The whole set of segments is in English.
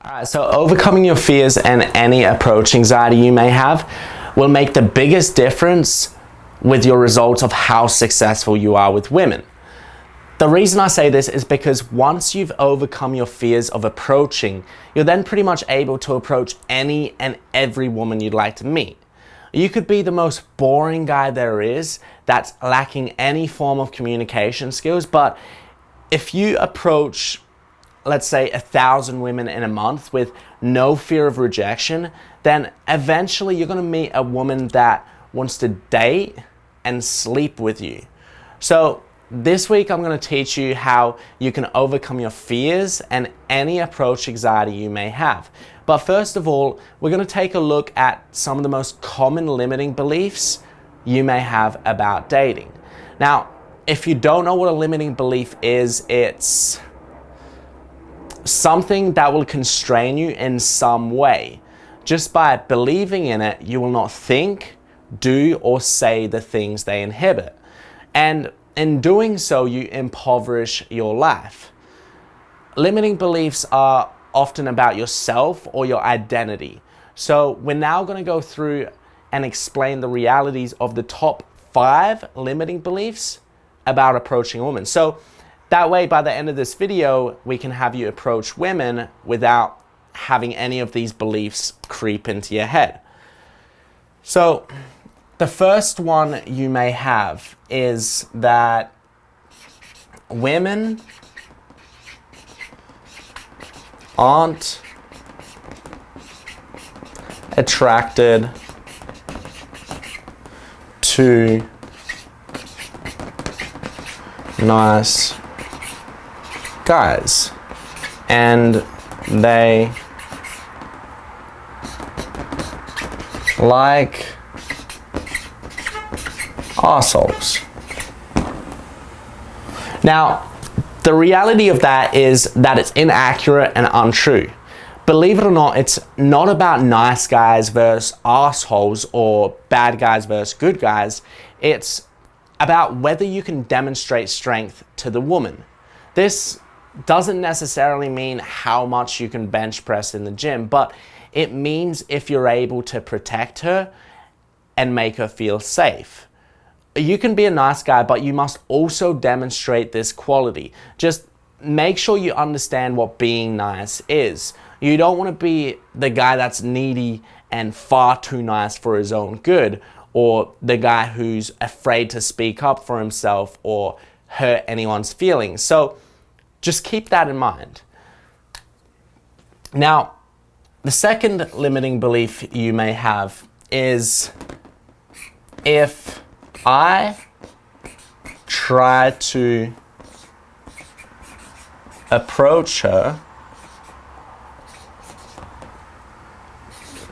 Alright, so overcoming your fears and any approach anxiety you may have will make the biggest difference with your results of how successful you are with women. The reason I say this is because once you've overcome your fears of approaching, you're then pretty much able to approach any and every woman you'd like to meet. You could be the most boring guy there is that's lacking any form of communication skills, but if you approach, let's say, 1,000 women in a month with no fear of rejection, then eventually you're going to meet a woman that wants to date and sleep with you. So this week I'm going to teach you how you can overcome your fears and any approach anxiety you may have. But first of all, we're going to take a look at some of the most common limiting beliefs you may have about dating. Now, if you don't know what a limiting belief is, it's something that will constrain you in some way. Just by believing in it, you will not think, do, or say the things they inhibit. And in doing so, you impoverish your life. Limiting beliefs are often about yourself or your identity. So we're now going to go through and explain the realities of the top 5 limiting beliefs about approaching a woman. So that way, by the end of this video, we can have you approach women without having any of these beliefs creep into your head. So the first one you may have is that women aren't attracted to nice guys, and they like assholes. Now, the reality of that is that it's inaccurate and untrue. Believe it or not, it's not about nice guys versus assholes or bad guys versus good guys. It's about whether you can demonstrate strength to the woman. This doesn't necessarily mean how much you can bench press in the gym, but it means if you're able to protect her and make her feel safe. You can be a nice guy, but you must also demonstrate this quality. Just make sure you understand what being nice is. You don't want to be the guy that's needy and far too nice for his own good, or the guy who's afraid to speak up for himself or hurt anyone's feelings. So just keep that in mind. Now, the second limiting belief you may have is, if I try to approach her,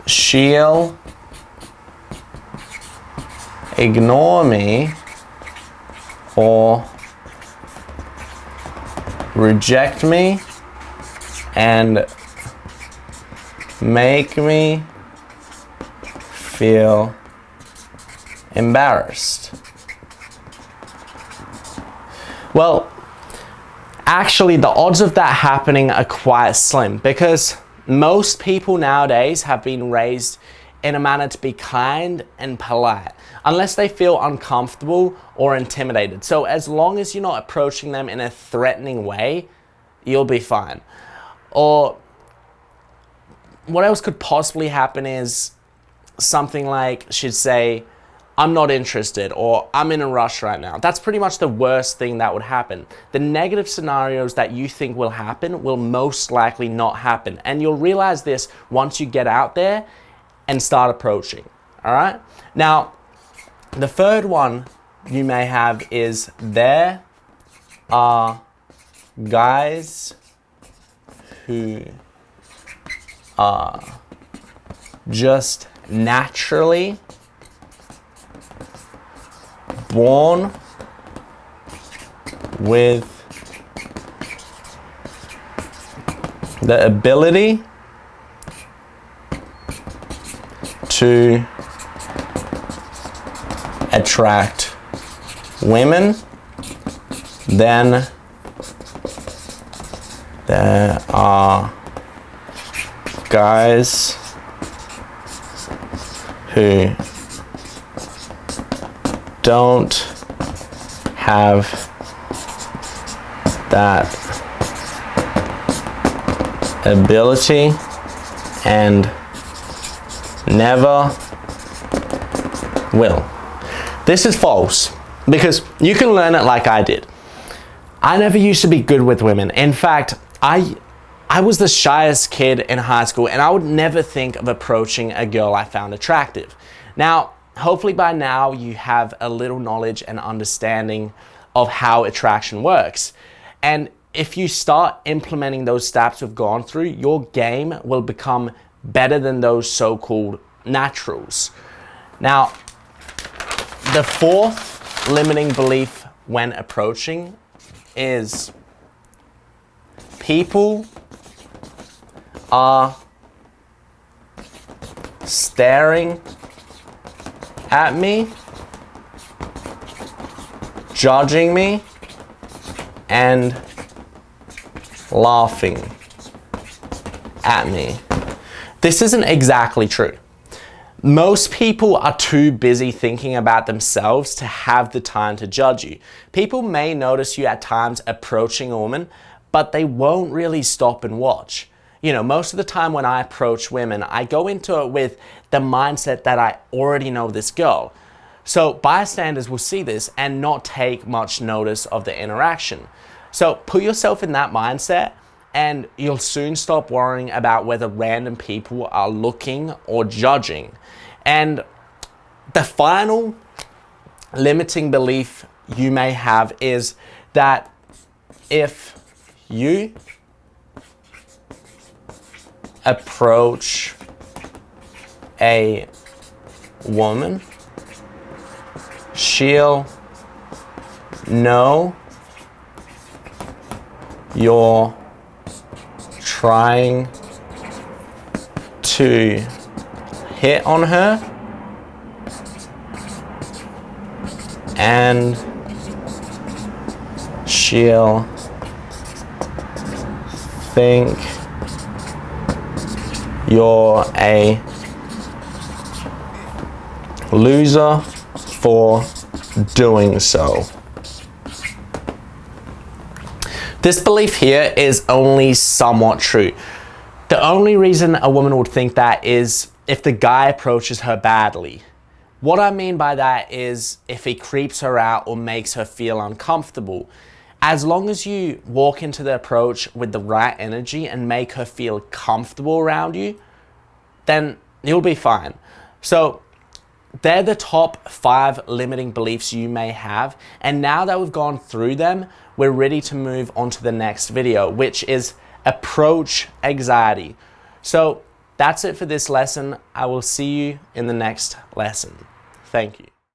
she'll ignore me or reject me and make me feel embarrassed. Well, actually, the odds of that happening are quite slim, because most people nowadays have been raised in a manner to be kind and polite, unless they feel uncomfortable or intimidated. So as long as you're not approaching them in a threatening way, you'll be fine. Or what else could possibly happen is something like she'd say, I'm not interested, or I'm in a rush right now. That's pretty much the worst thing that would happen. The negative scenarios that you think will happen will most likely not happen. And you'll realize this once you get out there and start approaching. All right? Now, the third one you may have is, there are guys who are just naturally born with the ability to attract women, then there are guys who don't have that ability and never will. This is false, because you can learn it like I did. I never used to be good with women. In fact, I was the shyest kid in high school, and I would never think of approaching a girl I found attractive. Now, hopefully by now you have a little knowledge and understanding of how attraction works. And if you start implementing those steps we've gone through, your game will become better than those so-called naturals. Now, the fourth limiting belief when approaching is people are staring at me, judging me, and laughing at me. This isn't exactly true. Most people are too busy thinking about themselves to have the time to judge you. People may notice you at times approaching a woman, but they won't really stop and watch. You know, most of the time when I approach women, I go into it with the mindset that I already know this girl. So bystanders will see this and not take much notice of the interaction. So put yourself in that mindset and you'll soon stop worrying about whether random people are looking or judging. And the final limiting belief you may have is that if you approach a woman, she'll know you're trying to hit on her, and she'll think you're a loser for doing so. This belief here is only somewhat true. The only reason a woman would think that is if the guy approaches her badly. What I mean by that is if he creeps her out or makes her feel uncomfortable. As long as you walk into the approach with the right energy and make her feel comfortable around you, then you'll be fine. So they're the top 5 limiting beliefs you may have. And now that we've gone through them, we're ready to move on to the next video, which is approach anxiety. So that's it for this lesson. I will see you in the next lesson. Thank you.